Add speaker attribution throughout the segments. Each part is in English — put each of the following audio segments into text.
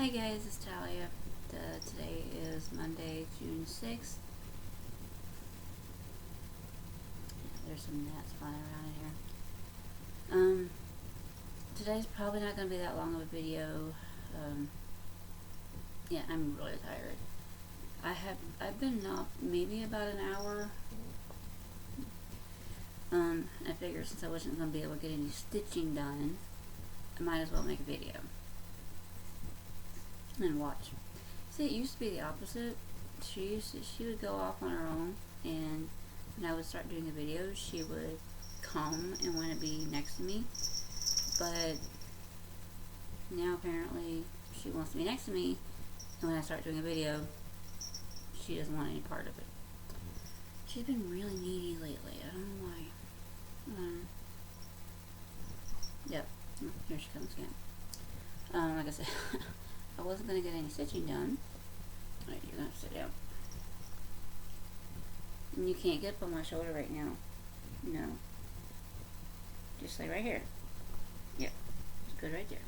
Speaker 1: Hi guys, it's Talia. Today is Monday, June 6th. There's some gnats flying around in here. Today's probably not going to be that long of a video. Yeah, I'm really tired. I've been up maybe about an hour. I figured since I wasn't going to be able to get any stitching done, I might as well make a video and watch. See, it used to be the opposite. She would go off on her own, and when I would start doing a video, she would come and want to be next to me. But now apparently she wants to be next to me, and when I start doing a video, she doesn't want any part of it. She's been really needy lately. I don't know why. Yep. Here she comes again. Like I said, I wasn't going to get any stitching done. Alright, you're going to have to sit down. And you can't get up on my shoulder right now. No. Just lay right here. Yep. It's good right there.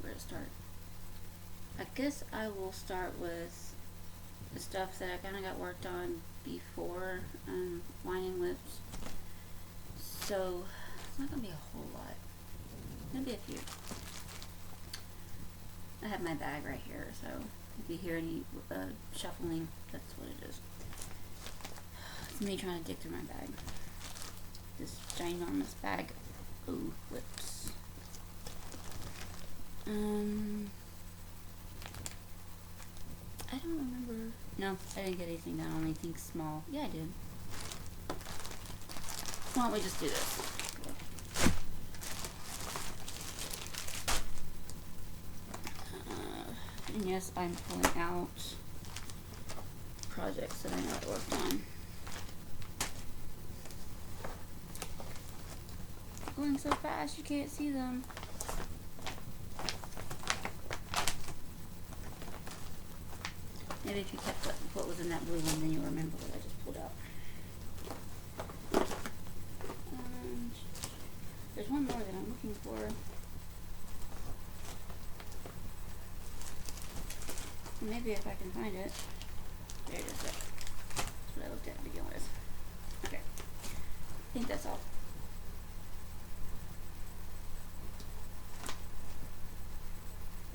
Speaker 1: Where to start? I guess I will start with the stuff that I kind of got worked on before Whine Wips. So it's not going to be a whole lot. It's going to be a few. I have my bag right here, so if you hear any shuffling, that's what it is. It's me trying to dig through my bag. This ginormous bag of whips. I don't remember. No, I didn't get anything done on anything small. Yeah, I did. Why don't we just do this? And yes, I'm pulling out projects that I know I worked on. Going so fast you can't see them. Maybe if you kept up with what was in that blue one, then you'll remember what I just pulled out. There's one more that I'm looking for. Maybe if I can find it. There it is. That's what I looked at to begin with. Okay. I think that's all.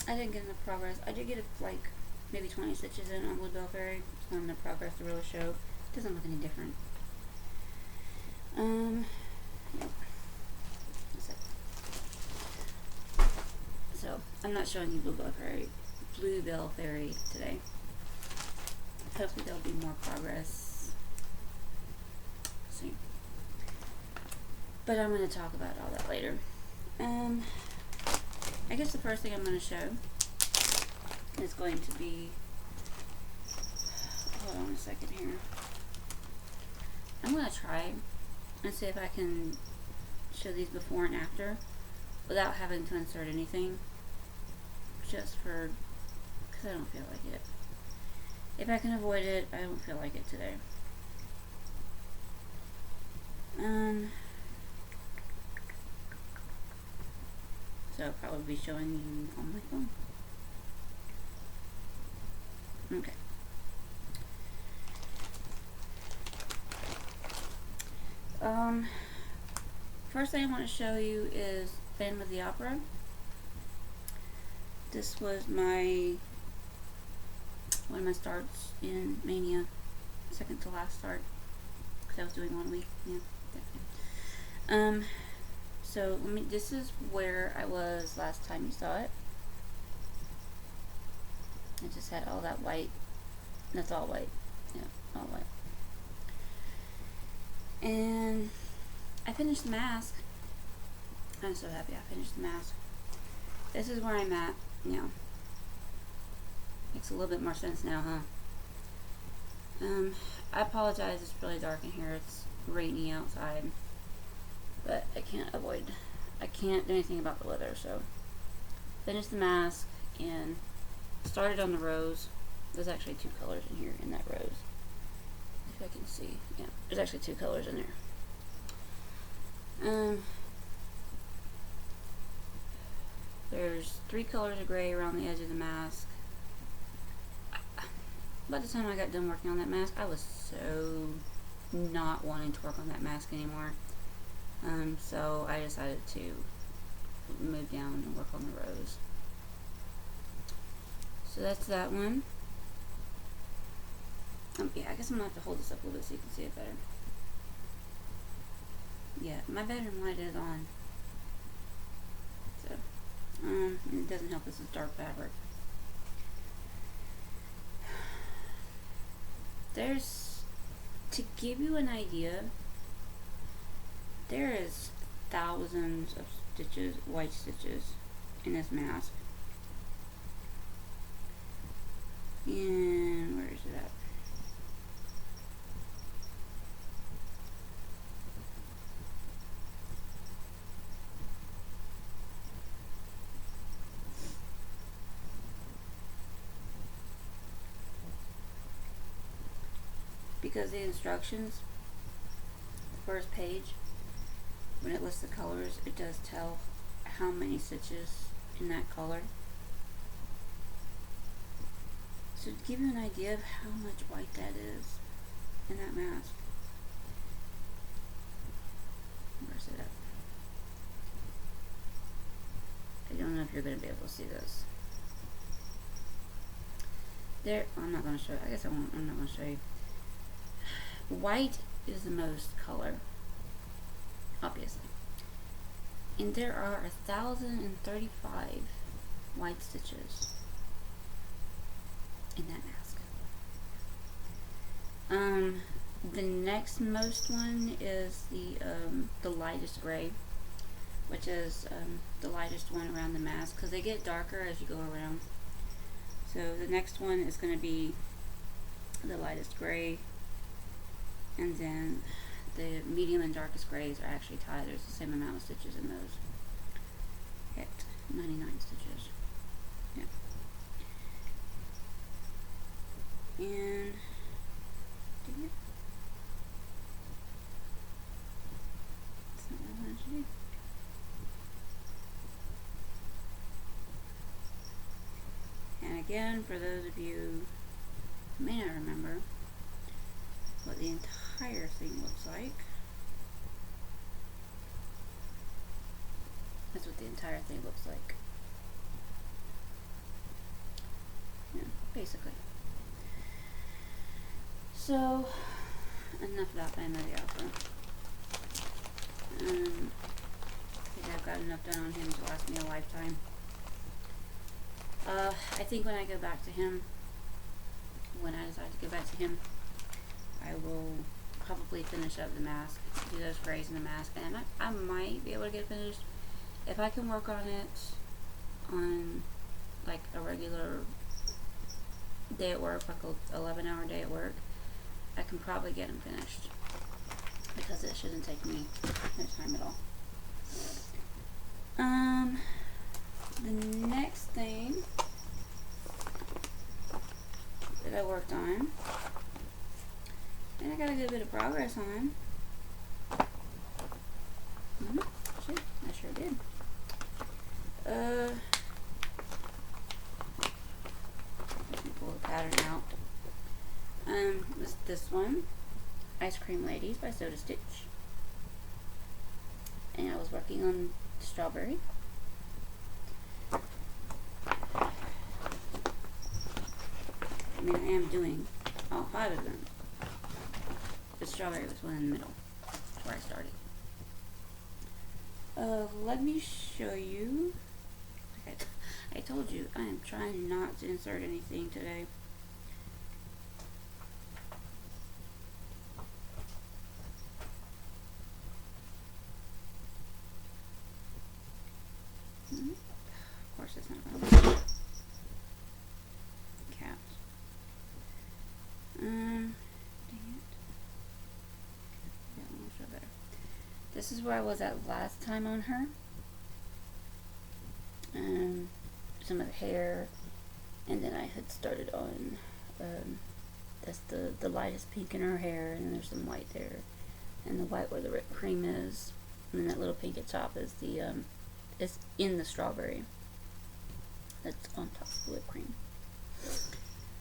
Speaker 1: I didn't get enough progress. I did get like maybe 20 stitches in on Bluebell Fairy. It's not enough progress to really show. It doesn't look any different. Yep. That's it. So I'm not showing you Bluebell Fairy today. Hopefully there'll be more progress soon. But I'm going to talk about all that later. I guess the first thing I'm going to show is going to be, hold on a second here. I'm going to try and see if I can show these before and after without having to insert anything, just for, because I don't feel like it. If I can avoid it, I don't feel like it today. So I'll probably be showing you on my phone. Okay. First thing I want to show you is Phantom of the Opera. This was one of my starts in Mania, second to last start, because I was doing 1 week. Yeah, definitely. So this is where I was last time you saw it. I just had all that white. That's all white. Yeah, all white. And I finished the mask. I'm so happy I finished the mask. This is where I'm at now. Makes a little bit more sense now, huh? I apologize, it's really dark in here. It's rainy outside. But I can't do anything about the weather, so finished the mask and started on the rose. There's actually 2 colors in here in that rose. If I can see. Yeah, there's actually 2 colors in there. There's 3 colors of gray around the edge of the mask. By the time I got done working on that mask, I was so not wanting to work on that mask anymore. So I decided to move down and work on the rose. So that's that one. Yeah, I guess I'm gonna have to hold this up a little bit so you can see it better. Yeah, my bedroom light is on. So, it doesn't help this is dark fabric. There's, to give you an idea, there is thousands of stitches, white stitches, in this mask. And where is it at? Because the instructions, the first page, when it lists the colors, it does tell how many stitches in that color. So to give you an idea of how much white that is in that mask. Where's it at? I don't know if you're going to be able to see this. There, I'm not going to show you. I guess I'm not going to show you. White is the most color, obviously. And there are 1,035 white stitches in that mask. The next most one is the lightest gray, which is the lightest one around the mask, because they get darker as you go around. So the next one is going to be the lightest gray, and then the medium and darkest grays are actually tied. There's the same amount of stitches in those. At 99 stitches. Yeah. And dang it. That's not what I wanted to do. And again, for those of you who may not remember what the entire thing looks like, that's what the entire thing looks like. Yeah, basically. So, enough about the end of the outro. I think I've got enough done on him to last me a lifetime. I think when I go back to him, when I decide to go back to him, I will probably finish up the mask, do those grays in the mask, and I might be able to get it finished. If I can work on it on like a regular day at work, like an 11-hour day at work, I can probably get them finished, because it shouldn't take me no time at all. The next thing that I worked on, and I got a good bit of progress on. Shit, I sure did. Let me pull the pattern out. This one, Ice Cream Ladies by Stitch. And I was working on strawberry. I mean, I am doing all 5 of them. The strawberry was one in the middle. That's where I started. Let me show you. I told you, I am trying not to insert anything today. Of course it's not going to work. Caps. Dang it. That one will show better. This is where I was at last time on her. Some of the hair, and then I had started on that's the lightest pink in her hair, and there's some white there, and the white where the whipped cream is. And then that little pink at top is the is in the strawberry that's on top of the whipped cream.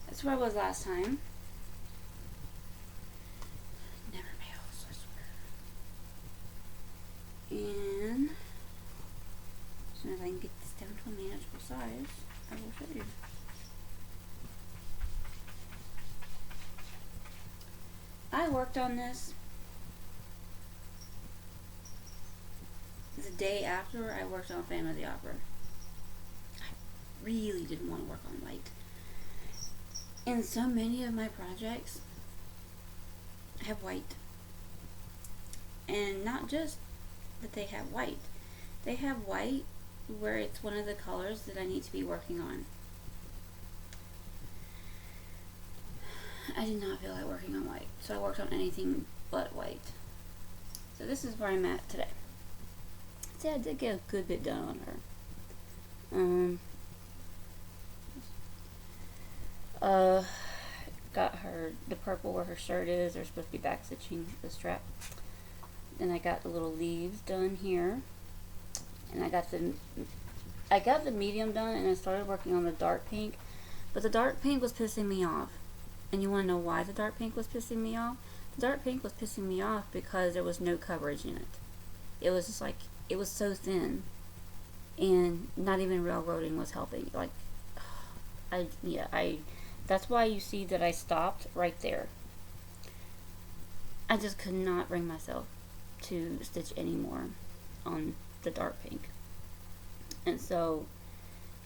Speaker 1: That's where I was last time. Never fails, I swear. And as soon as I can get this down to a manageable size, I will show you. I worked on this the day after I worked on Phantom of the Opera. I really didn't want to work on white. And so many of my projects have white. And not just that they have white. They have white where it's one of the colors that I need to be working on. I did not feel like working on white, so I worked on anything but white. So this is where I'm at today. See, I did get a good bit done on her. Got her the purple where her shirt is. They're supposed to be back stitching the strap. Then I got the little leaves done here, and I got the medium done, and I started working on the dark pink. But the dark pink was pissing me off. And you want to know why the dark pink was pissing me off? The dark pink was pissing me off because there was no coverage in it. It was just like, it was so thin, and not even railroading was helping. Like, that's why you see that I stopped right there. I just could not bring myself to stitch anymore on the dark pink. And so,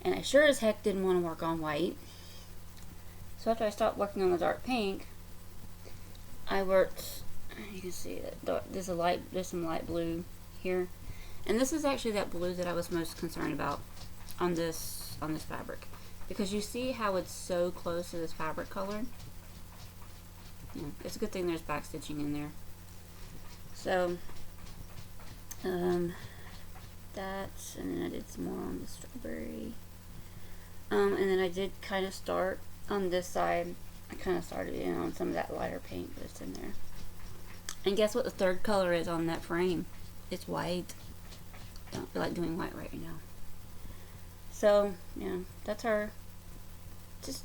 Speaker 1: and I sure as heck didn't want to work on white. So after I stopped working on the dark pink, I worked, you can see that there's some light blue here. And this is actually that blue that I was most concerned about on this fabric. Because you see how it's so close to this fabric color? Yeah, it's a good thing there's back stitching in there. So, and then I did some more on the strawberry. And then I did kind of start on this side. I kind of started in on some of that lighter pink that's in there. And guess what the third color is on that frame? It's white. Don't feel like doing white right now. So, yeah, that's her.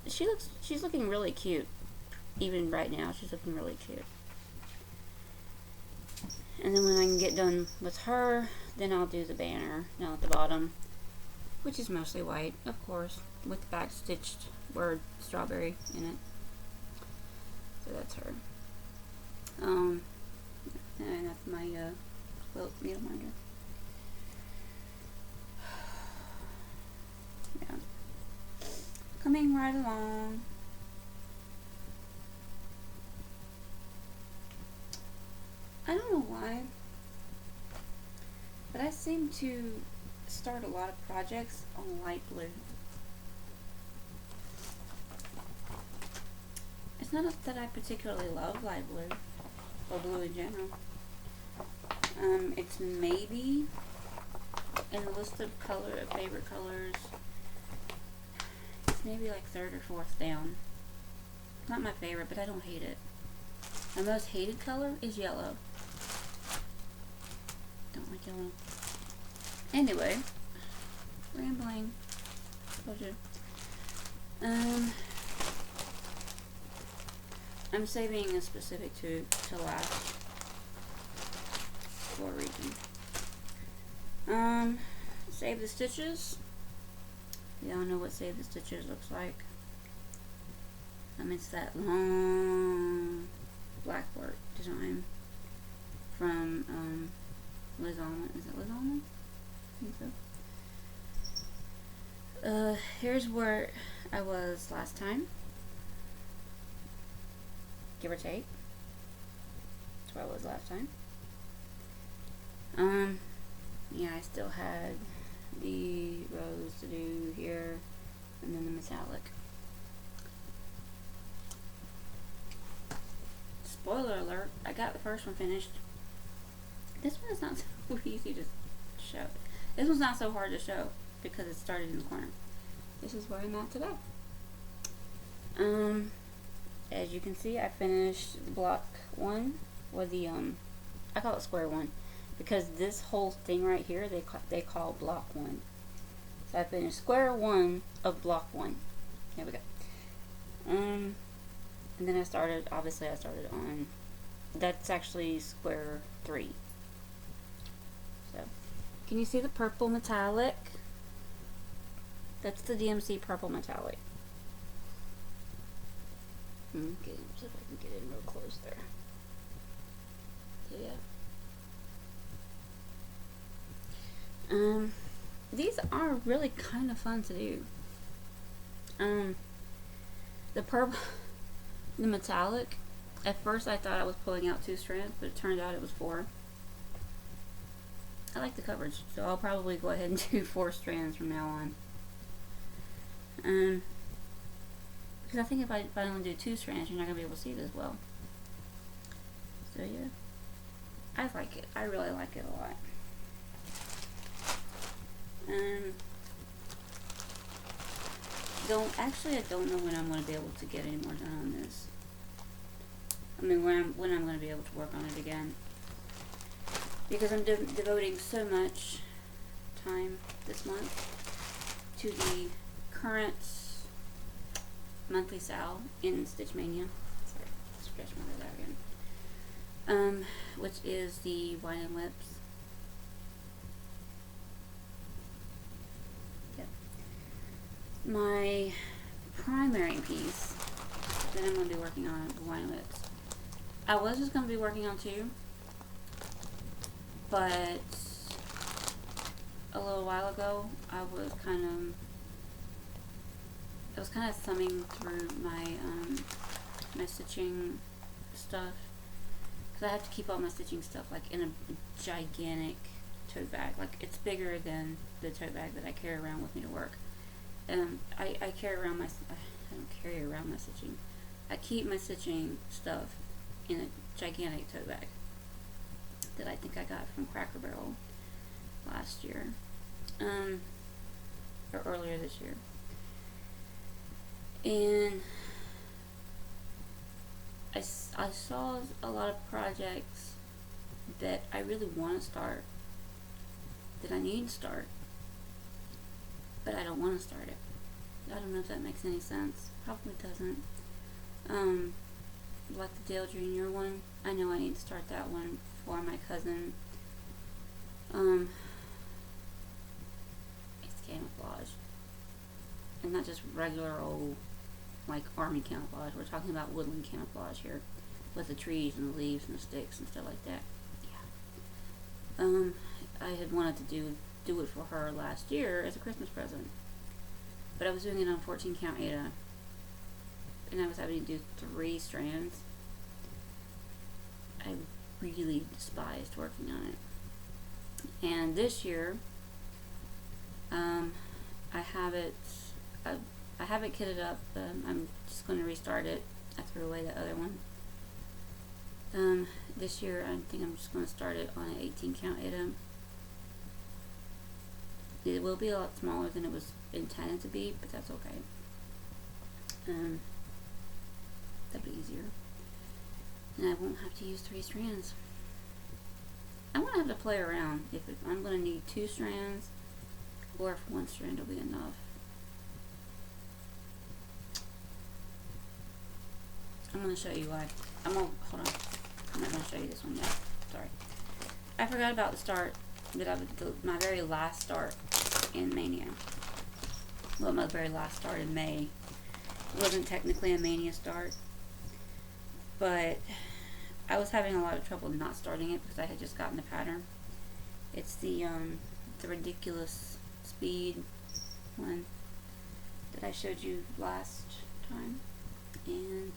Speaker 1: She's looking really cute. Even right now, she's looking really cute. And then when I can get done with her, then I'll do the banner down at the bottom, which is mostly white, of course, with the back stitched word strawberry in it. So that's her. And that's my quilt needle minder. Yeah. Coming right along. I don't know why, but I seem to start a lot of projects on light blue. It's not that I particularly love light blue, or blue in general. It's maybe in the list of favorite colors, it's maybe like third or fourth down. It's not my favorite, but I don't hate it. My most hated color is yellow. Don't like yellow. Anyway, rambling. Told you. I'm saving a specific tube to last for a reason. Save the stitches. Y'all know what save the stitches looks like. It's that long black work design from Liz Almond. Is it Liz Almond? I think so. Here's where I was last time, give or take. That's where I was last time. Yeah, I still had the rows to do here, and then the metallic. Spoiler alert, I got the first one finished. This one is not so easy to show. This one's not so hard to show because it started in the corner. This is where I'm at today. As you can see, I finished the block one, or the I call it square one, because this whole thing right here they call block 1. So I finished square 1 of block 1. There we go. And then I started on, that's actually square 3. So can you see the purple metallic? That's the DMC purple metallic. Okay, see if I can get in real close there. So yeah. These are really kind of fun to do. The purple, the metallic, at first I thought I was pulling out 2 strands, but it turned out it was 4. I like the coverage, so I'll probably go ahead and do 4 strands from now on. Because I think if I only do 2 strands, you're not going to be able to see it as well. So yeah, I like it. I really like it a lot. I don't know when I'm going to be able to get any more done on this. I mean, when I'm going to be able to work on it again, because I'm devoting so much time this month to the current monthly sale in Stitch Maynia. Sorry, scratch my nose out again. Which is the Whine Wips. Yep. My primary piece that I'm going to be working on the Whine Wips. I was just going to be working on 2, but a little while ago I was kind of thumbing through my my stitching stuff, because I have to keep all my stitching stuff like in a gigantic tote bag. Like, it's bigger than the tote bag that I carry around with me to work. I carry around I don't carry around my stitching. I keep my stitching stuff in a gigantic tote bag that I think I got from Cracker Barrel last year, or earlier this year. And I saw a lot of projects that I really want to start, that I need to start, but I don't want to start it. I don't know if that makes any sense. Probably doesn't. Like the Dale Jr. one, I know I need to start that one for my cousin. It's camouflage, and not just regular old like army camouflage. We're talking about woodland camouflage here, with the trees and the leaves and the sticks and stuff like that. Yeah. I had wanted to do it for her last year as a Christmas present, but I was doing it on 14 count Ada, and I was having to do 3 strands. I really despised working on it. And this year, I have it kitted up. I'm just going to restart it. I threw away the other one. This year, I think I'm just going to start it on an 18 count Ada. It will be a lot smaller than it was intended to be, but that's okay. That'd be easier. And I won't have to use 3 strands. I'm going to have to play around if I'm going to need 2 strands, or if 1 strand will be enough. I'm going to show you why. Hold on. I'm not going to show you this one yet. Sorry. I forgot about the start that my very last start in Maynia. Well, my very last start in May. It wasn't technically a Maynia start, but I was having a lot of trouble not starting it because I had just gotten the pattern. It's the ridiculous speed one that I showed you last time, and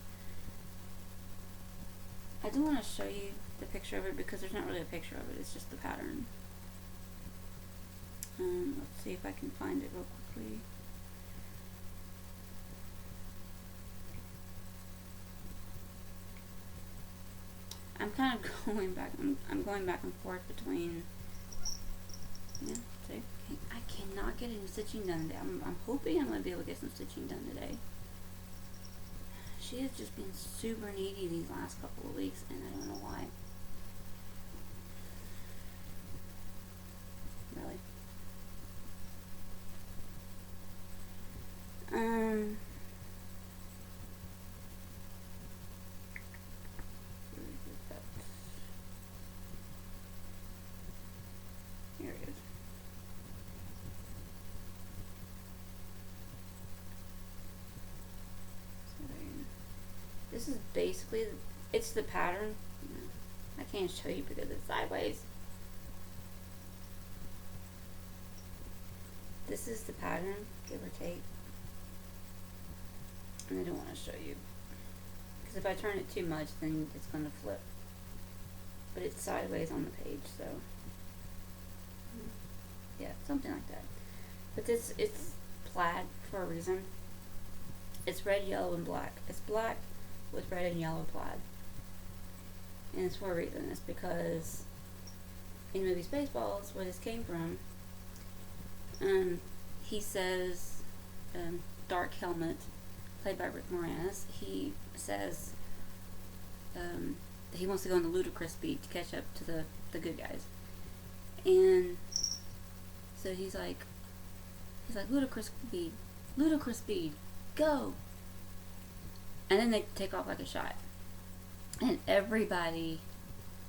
Speaker 1: I do want to show you the picture of it because there's not really a picture of it, it's just the pattern. Let's see if I can find it real quickly. I'm kind of going back. I'm going back and forth between. Yeah, see, I cannot get any stitching done today. I'm hoping I'm going to be able to get some stitching done today. She has just been super needy these last couple of weeks, and I don't know why. this is basically, it's the pattern. I can't show you because it's sideways. This is the pattern, give or take. And I don't want to show you, because if I turn it too much, then it's going to flip. But it's sideways on the page, so yeah, something like that. But this, it's plaid for a reason. It's red, yellow, and black. It's black with red and yellow plaid. And it's for a reason. It's because in the movie Spaceballs, where this came from, he says, Dark Helmet, played by Rick Moranis, he says that he wants to go on the ludicrous speed to catch up to the good guys. And so he's like, ludicrous speed, go! And then they take off like a shot. And everybody,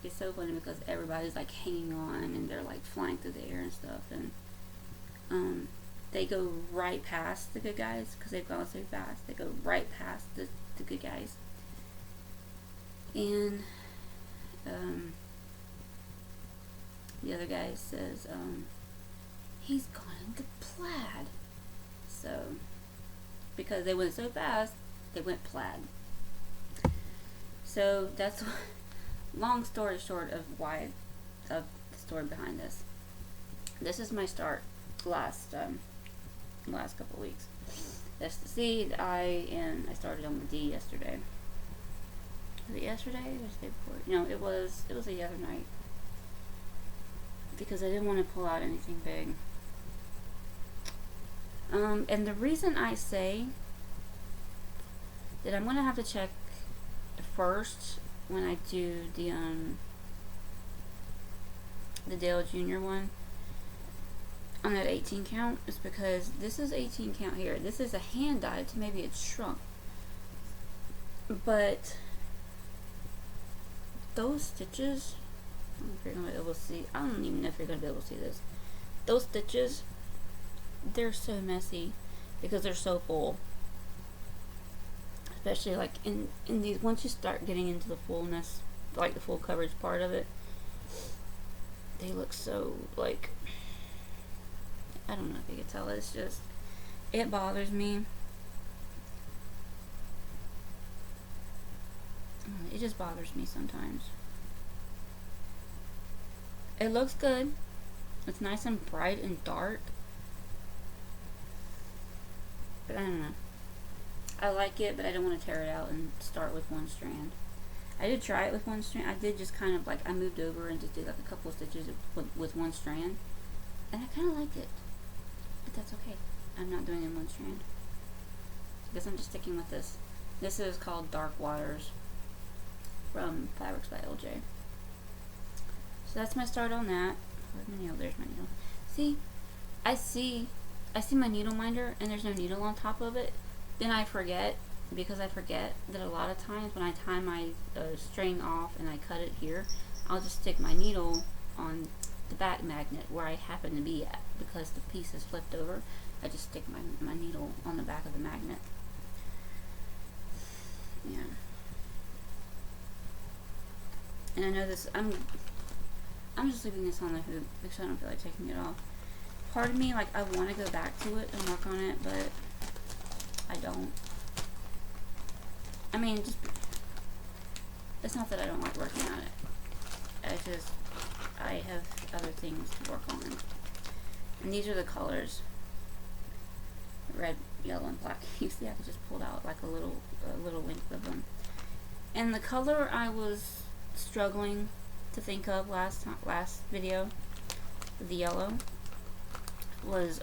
Speaker 1: it's so funny because everybody's like hanging on and they're like flying through the air and stuff. And they go right past the good guys because they've gone so fast. They go right past the good guys. And the other guy says, he's gone into plaid. So, because they went so fast, they went plaid. So that's long story short of why, of the story behind this. This is my start last couple weeks. That's the seed. I started on the D yesterday. Was it yesterday or the day before? No, it was the other night. Because I didn't want to pull out anything big. And the reason I say that I'm gonna have to check first when I do the Dale Jr. one on that 18 count is because this is 18 count here. This is a hand dyed, so maybe it's shrunk. But those stitches, I don't know if you're gonna be able to see. I don't even know if you're gonna be able to see this. Those stitches, they're so messy because they're so full. Especially like in these, once you start getting into the fullness, like the full coverage part of it, they look so like, I don't know if you can tell, it's just, it bothers me. It just bothers me sometimes. It looks good. It's nice and bright and dark. But I don't know. I like it, but I don't want to tear it out and start with one strand. I did try it with one strand. I did just kind of like, I moved over and just did like a couple of stitches with one strand. And I kind of liked it. But that's okay. I'm not doing it in one strand. I guess I'm just sticking with this. This is called Dark Waters from Fabrics by LJ. So that's my start on that. Where's my needle? There's my needle. See? I see my needle minder and there's no needle on top of it. Then I forget, because I forget that a lot of times when I tie my string off and I cut it here, I'll just stick my needle on the back magnet where I happen to be at, because the piece is flipped over. I just stick my needle on the back of the magnet. Yeah. And I know this, I'm just leaving this on the hoop because I don't feel like taking it off. Part of me, like, I want to go back to it and work on it, but I don't. I mean, just, it's not that I don't like working on it. I have other things to work on. And these are the colors. Red, yellow, and black. You see, I just pulled out like a little length of them. And the color I was struggling to think of last video, the yellow, was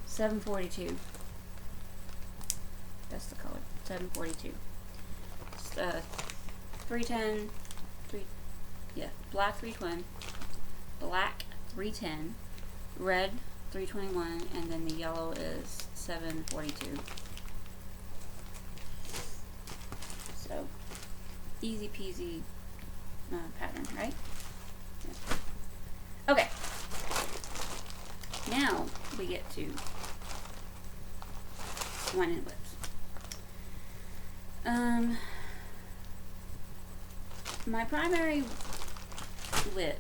Speaker 1: 742. That's the color. 742. 310. Black 310. Black 310. Red 321, and then the yellow is 742. So easy peasy pattern, right? Yeah. Okay. Now we get to Whine Wips. My primary WIP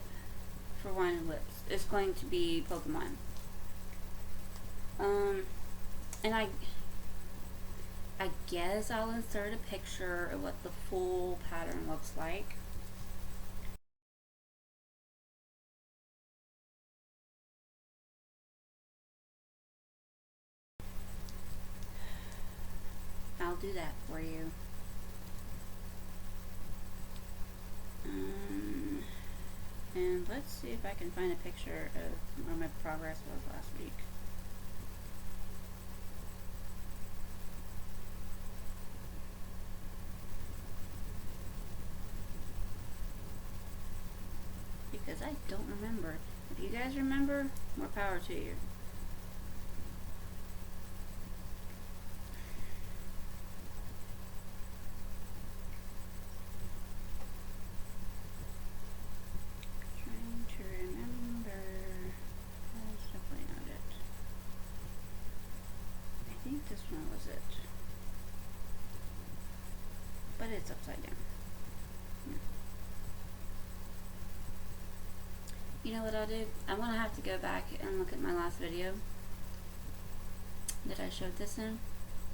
Speaker 1: for Whine Wips is going to be Pokemon. And I guess I'll insert a picture of what the full pattern looks like. I'll do that for you. And let's see if I can find a picture of where my progress was last week. Because I don't remember. If you guys remember, more power to you. Trying to remember. That's definitely not it. I think this one was it. But it's upside down. You know what I'll do? I'm going to have to go back and look at my last video that I showed this in,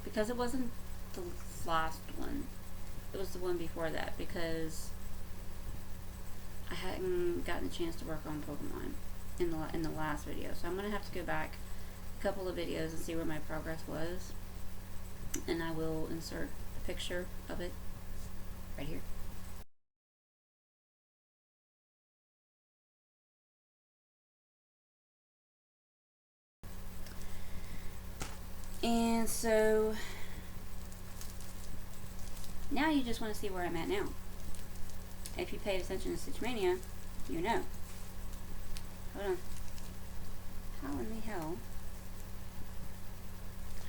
Speaker 1: because it wasn't the last one, it was the one before that, because I hadn't gotten a chance to work on Pokemon in the last video. So I'm going to have to go back a couple of videos and see where my progress was, and I will insert a picture of it right here. And so now you just want to see where I'm at now. If you paid attention to Stitch Maynia, you know. Hold on. How in the hell?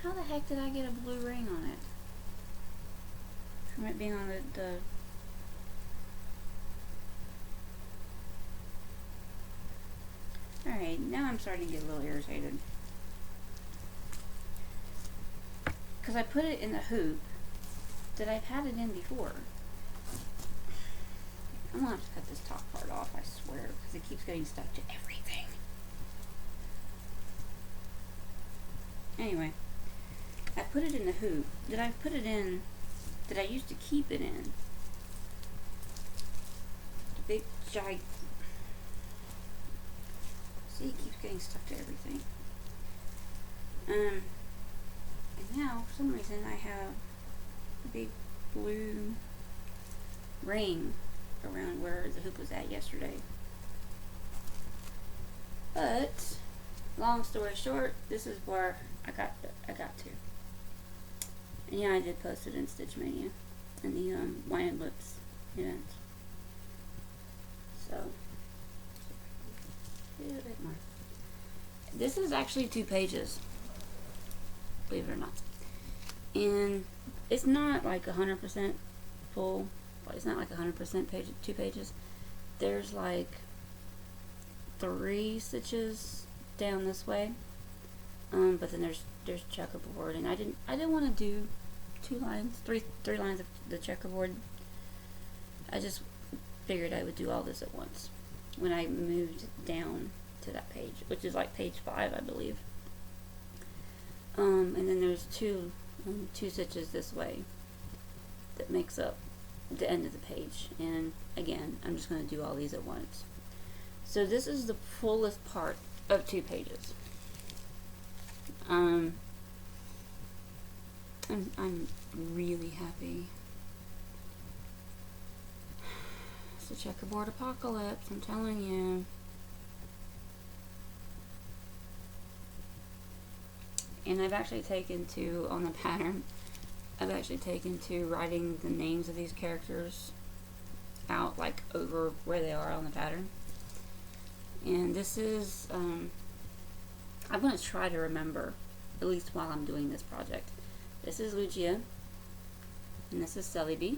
Speaker 1: How the heck did I get a blue ring on it? From it being on the Alright, now I'm starting to get a little irritated. Because I put it in the hoop that I've had it in before. I'm going to have to cut this top part off, I swear, because it keeps getting stuck to everything. Anyway, I put it in the hoop that I put it in, that I used to keep it in. The big giant. See, it keeps getting stuck to everything. And now, for some reason, I have a big blue ring around where the hoop was at yesterday. But, long story short, this is where I got to. And yeah, I did post it in Stitch Maynia in the Whine Wips event. So, a little bit more. This is actually 2 pages. Believe it or not. And it's not like 100% full. It's not like 100% page, 2 pages. There's like 3 stitches down this way. But then there's checkerboard, and I didn't want to do 2 lines, 3 lines of the checkerboard. I just figured I would do all this at once when I moved down to that page, which is like page 5, I believe. And then there's 2 stitches this way that makes up the end of the page. And again, I'm just going to do all these at once. So this is the fullest part of 2 pages. I'm really happy. It's a checkerboard apocalypse, I'm telling you. And I've actually taken to, on the pattern, I've actually taken to writing the names of these characters out, like over where they are on the pattern. And this is, I'm going to try to remember, at least while I'm doing this project. This is Lugia, and this is Celebi.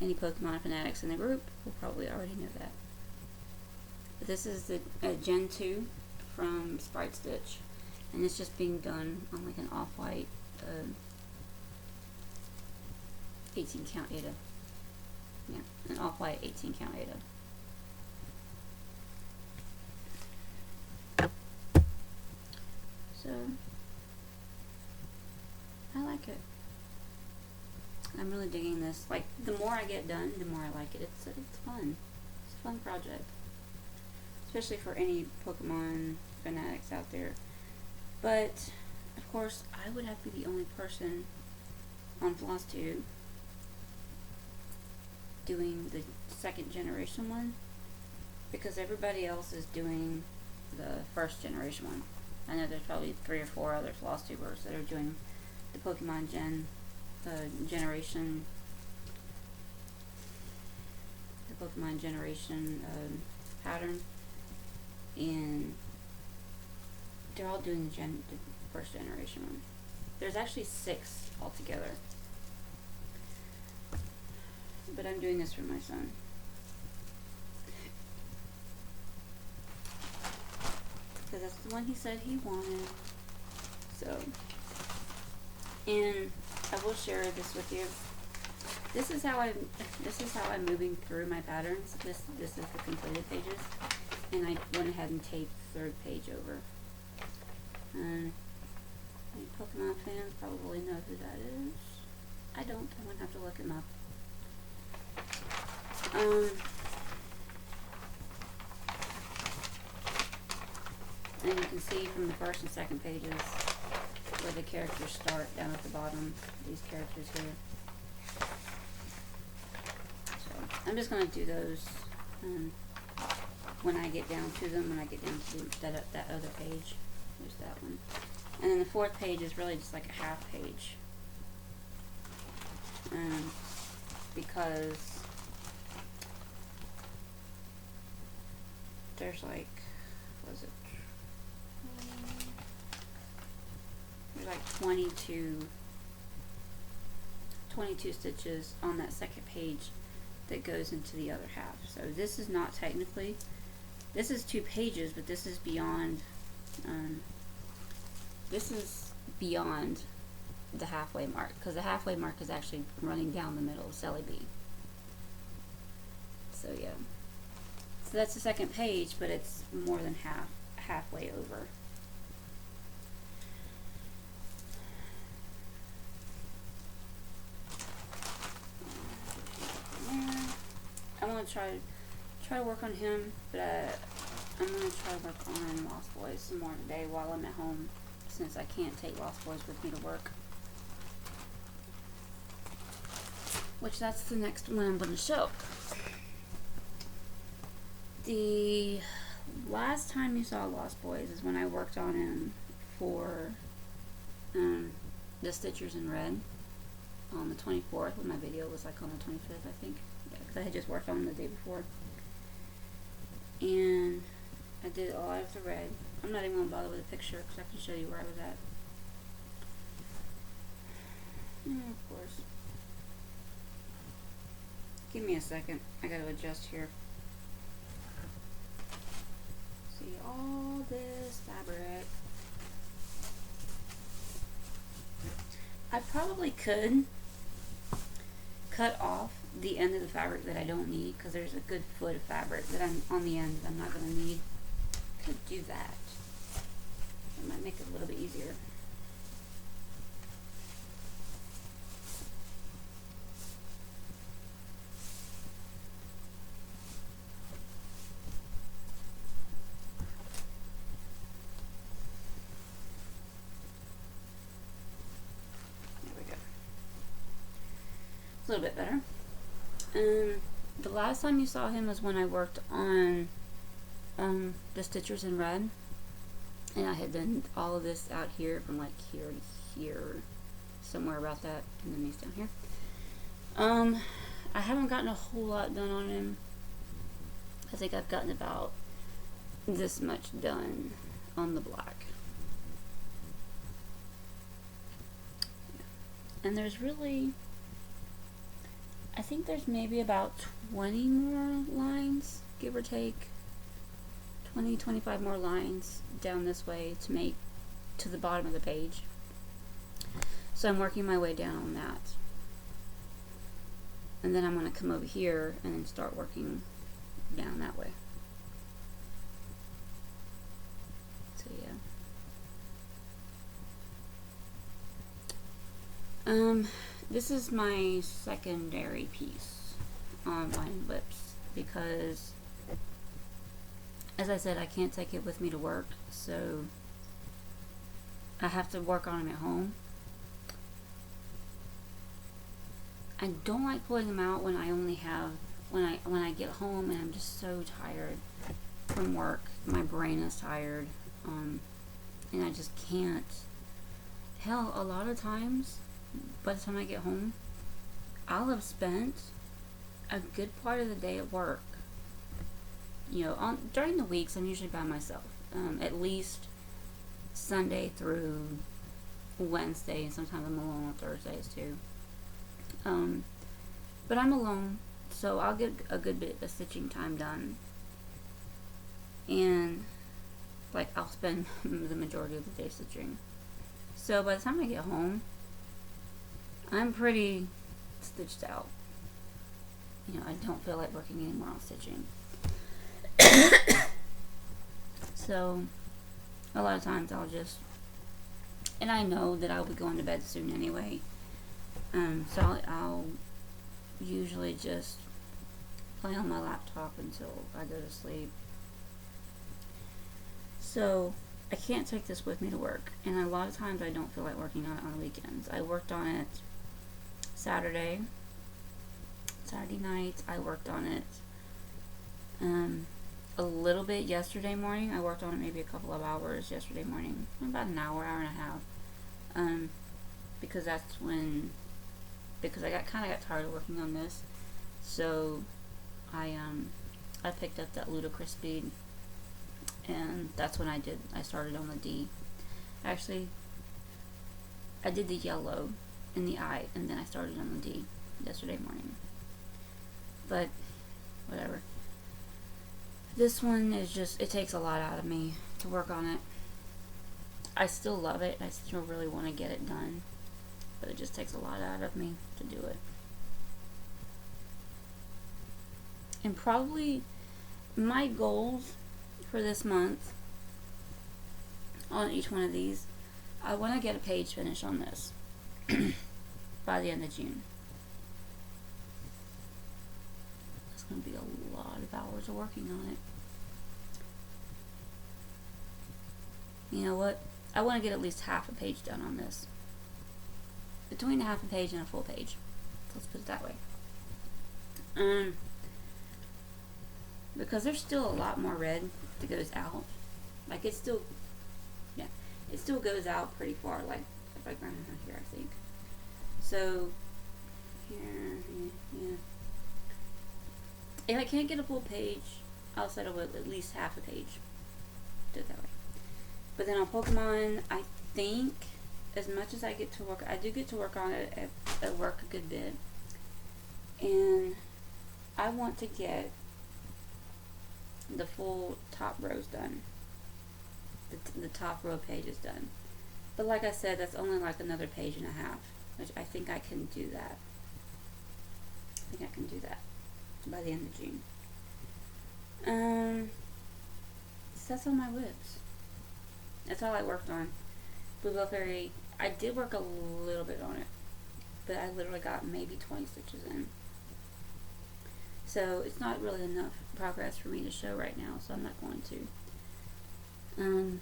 Speaker 1: Any Pokemon fanatics in the group will probably already know that. But this is the Gen 2 from Sprite Stitch. And it's just being done on like an off-white 18 count Ada. Yeah, an off-white 18 count Ada. So, I like it. I'm really digging this. Like, the more I get done, the more I like it. It's fun. It's a fun project. Especially for any Pokemon fanatics out there. But, of course, I would have to be the only person on Flosstube doing the second generation one, because everybody else is doing the first generation one. I know there's probably 3 or 4 other Flosstubers that are doing the Pokemon generation pattern, and they're all doing the first generation one. There's actually 6 altogether, but I'm doing this for my son. Because that's the one he said he wanted. So, and I will share this with you. This is how I'm moving through my patterns. This is the completed pages, and I went ahead and taped the 3rd page over. Any Pokemon fans probably know who that is. I don't. I'm gonna have to look him up. And you can see from the 1st and 2nd pages where the characters start down at the bottom. These characters here. So I'm just going to do those when I get down to them. When I get down to that other page, there's that one. And then the 4th page is really just like a half page, because there's like, what is it? There's like 22 stitches on that 2nd page that goes into the other half. So this is not technically, this is 2 pages, but this is beyond, the halfway mark, because the halfway mark is actually running down the middle of Selly B. So yeah. So that's the 2nd page, but it's more than halfway over. I'm gonna try to work on him, but I'm gonna try to work on Lost Boys some more today while I'm at home, since I can't take Lost Boys with me to work. Which that's the next one I'm gonna show. The last time you saw Lost Boys is when I worked on him for the Stitchers in Red on the 24th, when my video was like on the 25th, I think. Yeah, because I had just worked on him the day before. And I did all out of the red. I'm not even going to bother with a picture because I can show you where I was at. Of course. Give me a second. I got to adjust here. See all this fabric. I probably could cut off the end of the fabric that I don't need, because there's a good foot of fabric that I'm on the end that I'm not going to need. Could do that. It might make it a little bit easier. There we go. A little bit better. The last time you saw him was when I worked on the Stitchers in Red, and I had done all of this out here from like here to here, somewhere about that, and then these down here. I haven't gotten a whole lot done on him. I think I've gotten about this much done on the black. And there's really, I think there's maybe about 20 more lines, give or take. 20, 25 more lines down this way to make to the bottom of the page. So I'm working my way down on that. And then I'm going to come over here and then start working down that way. So yeah. This is my secondary piece on Whine Wips because, as I said, I can't take it with me to work, so I have to work on them at home. I don't like pulling them out when I only have, when I get home and I'm just so tired from work. My brain is tired, and I just can't. Hell, a lot of times, by the time I get home, I'll have spent a good part of the day at work. You know, during the weeks, I'm usually by myself, at least Sunday through Wednesday, and sometimes I'm alone on Thursdays too. But I'm alone, so I'll get a good bit of stitching time done. And, like, I'll spend the majority of the day stitching. So by the time I get home, I'm pretty stitched out. You know, I don't feel like working anymore on stitching. So, a lot of times I'll just, and I know that I'll be going to bed soon anyway. So I'll usually just play on my laptop until I go to sleep. So I can't take this with me to work, and a lot of times I don't feel like working on it on the weekends. I worked on it Saturday night. I worked on it a little bit yesterday morning. I worked on it maybe a couple of hours yesterday morning, about an hour and a half, because that's when, because I kind of got tired of working on this, so I picked up that ludicrous speed, and that's when I started on the D. Actually, I did the yellow in the eye, and then I started on the D yesterday morning. But whatever. This one is just, it takes a lot out of me to work on it. I still love it. I still really want to get it done, but it just takes a lot out of me to do it. And probably my goals for this month on each one of these, I want to get a page finish on this by the end of June. It's going to be a lot of hours of working on it. You know what? I want to get at least half a page done on this. Between a half a page and a full page. Let's put it that way. Because there's still a lot more red that goes out. Like, it still, yeah, it still goes out pretty far. Like, if I run here, I think. So, here, yeah. If I can't get a full page, I'll settle with at least half a page. Do it that way. But then on Pokemon, I think, as much as I get to work, I do get to work on it at work a good bit. And I want to get the full top rows done. The top row pages done. But like I said, that's only like another page and a half, which I think I can do that. I think I can do that by the end of June. So that's all my WIPs. That's all I worked on. Bluebell Fairy, I did work a little bit on it, but I literally got maybe 20 stitches in. So it's not really enough progress for me to show right now, so I'm not going to. No,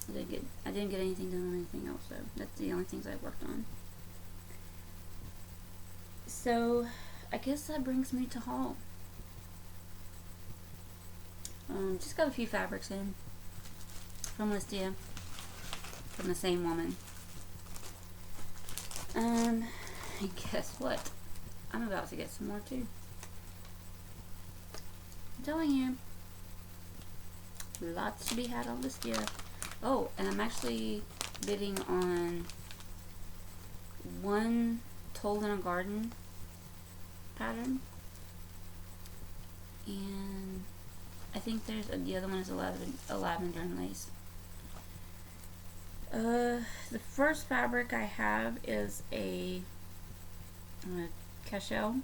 Speaker 1: I didn't get anything done on anything else, so that's the only things I've worked on. So I guess that brings me to haul. Just got a few fabrics in from Listia, from the same woman. And guess what? I'm about to get some more too. I'm telling you, lots to be had on Listia. Oh, and I'm actually bidding on one Told in a Garden pattern, and I think there's the other one is a lavender and lace. The first fabric I have is a, I'm going to Cashel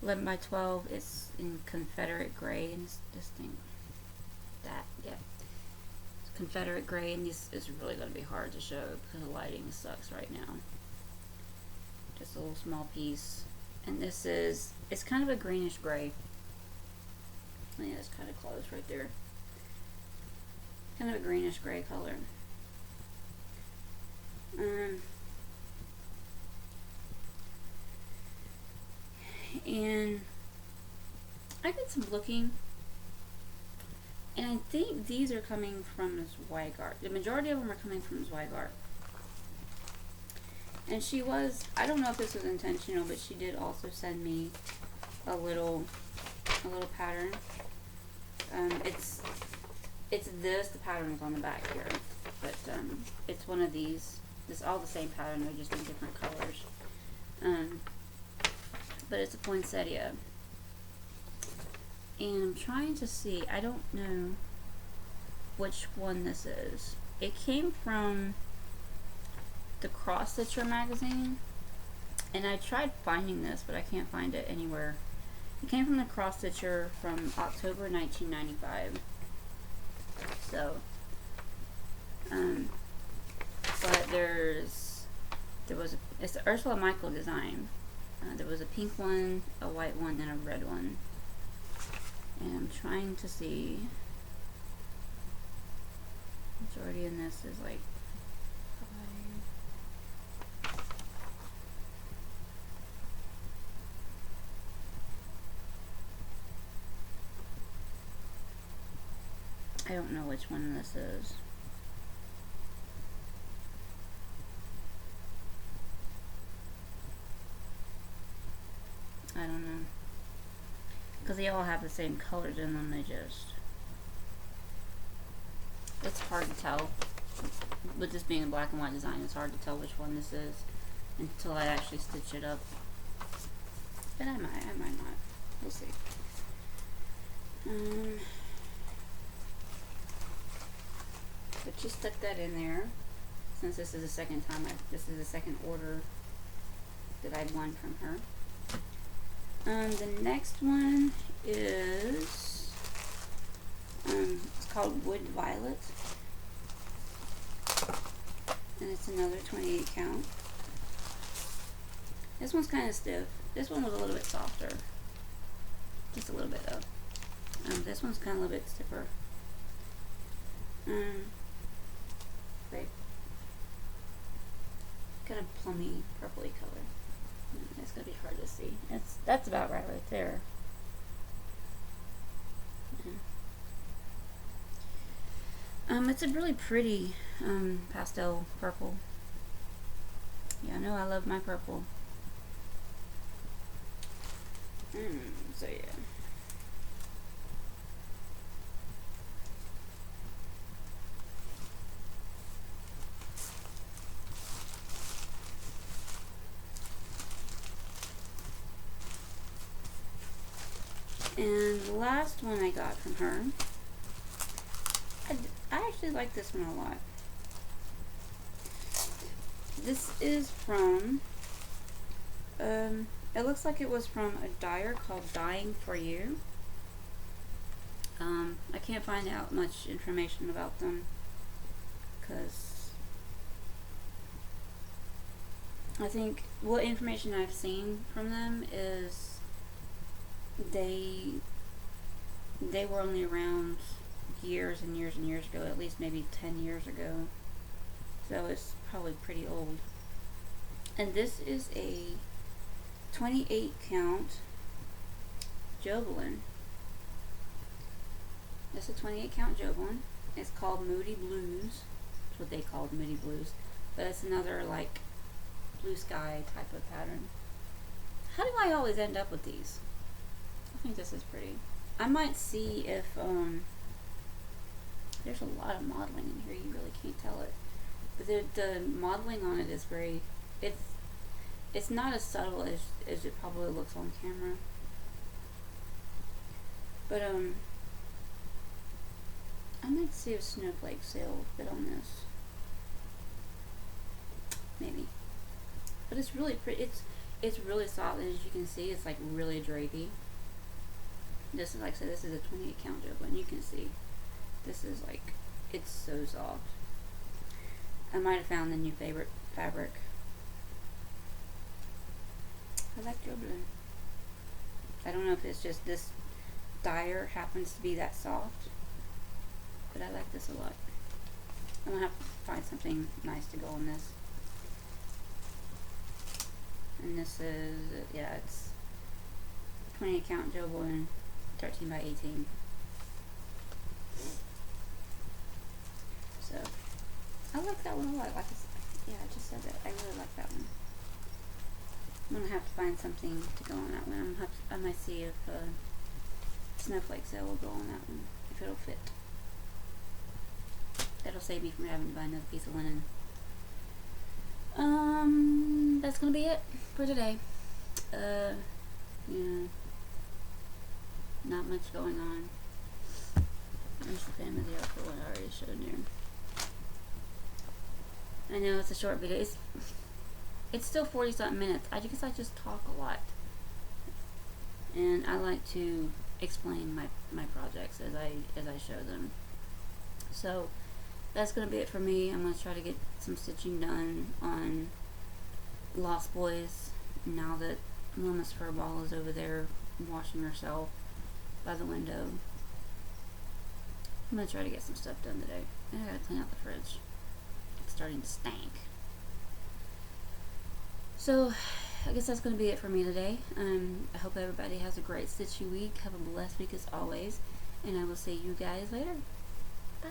Speaker 1: 11 by 12. It's in Confederate gray, and it's this thing, that, yeah, it's Confederate gray, and this is really going to be hard to show because the lighting sucks right now. Just a little small piece, and this is, it's kind of a greenish gray. Yeah, it's kind of close right there. Kind of a greenish gray color. And I did some looking, and I think these are coming from Zweigart. The majority of them are coming from Zweigart. And she was, I don't know if this was intentional, but she did also send me a little pattern. It's this, the pattern is on the back here, but it's one of these. It's all the same pattern, they're just in different colors. But it's a poinsettia. And I'm trying to see, I don't know which one this is. It came from the Cross Stitcher magazine, and I tried finding this, but I can't find it anywhere. It came from the Cross Stitcher from October 1995. So, but it's the Ursula Michael design. There was a pink one, a white one, and a red one. And I'm trying to see. Majority in this is like 5. I don't know which one this is. I don't know. Because they all have the same colors in them, it's hard to tell. With this being a black and white design, it's hard to tell which one this is until I actually stitch it up. But I might not. We'll see. But she stuck that in there. Since this is the second time, this is the second order that I've won from her. The next one is, it's called Wood Violet, and it's another 28 count. This one's kind of stiff. This one was a little bit softer, just a little bit though. This one's kind of a little bit stiffer. Great. Kind of plummy, purpley color. It's gonna be hard to see. That's about right there. Yeah. It's a really pretty pastel purple. Yeah, I know I love my purple. So yeah. And the last one I got from her, I actually like this one a lot. This is from, it looks like it was from a dyer called Dyeing for You. I can't find out much information about them because I think what information I've seen from them is they were only around years and years and years ago, at least maybe 10 years ago. So it's probably pretty old. And this is a 28 count Jovelin. This is a 28 count Jovelin. It's called Moody Blues. That's what they called Moody Blues. But it's another like blue sky type of pattern. How do I always end up with these? I think this is pretty. I might see if there's a lot of modeling in here. You really can't tell it, but the modeling on it is very. It's not as subtle as it probably looks on camera. But I might see if Snowflake sale fit on this. Maybe. But it's really pretty. it's really soft, and as you can see, it's like really drapey. This is, like I said, this is a 28 count joke, and you can see this is like, it's so soft. I might have found the new favorite fabric. I like Joe Blue. I don't know if it's just this dyer happens to be that soft, but I like this a lot. I'm gonna have to find something nice to go on this. And this is, yeah, it's 28 count Joe Blue, 13 by 18. So, I like that one a lot. Like yeah, I just said that. I really like that one. I'm gonna have to find something to go on that one. I might see if Snowflake Sale will go on that one, if it'll fit. That'll save me from having to buy another piece of linen. That's gonna be it for today. Yeah, not much going on. There's the family of the outfit one I already showed you. I know it's a short video. It's still 40-something minutes. I guess I just talk a lot, and I like to explain my projects as I show them. So that's gonna be it for me. I'm gonna try to get some stitching done on Lost Boys now that Wilma's Furball is over there washing herself by the window. I'm gonna try to get some stuff done today. And I gotta clean out the fridge. It's starting to stink. So I guess that's gonna be it for me today. I hope everybody has a great stitchy week. Have a blessed week as always, and I will see you guys later. Bye.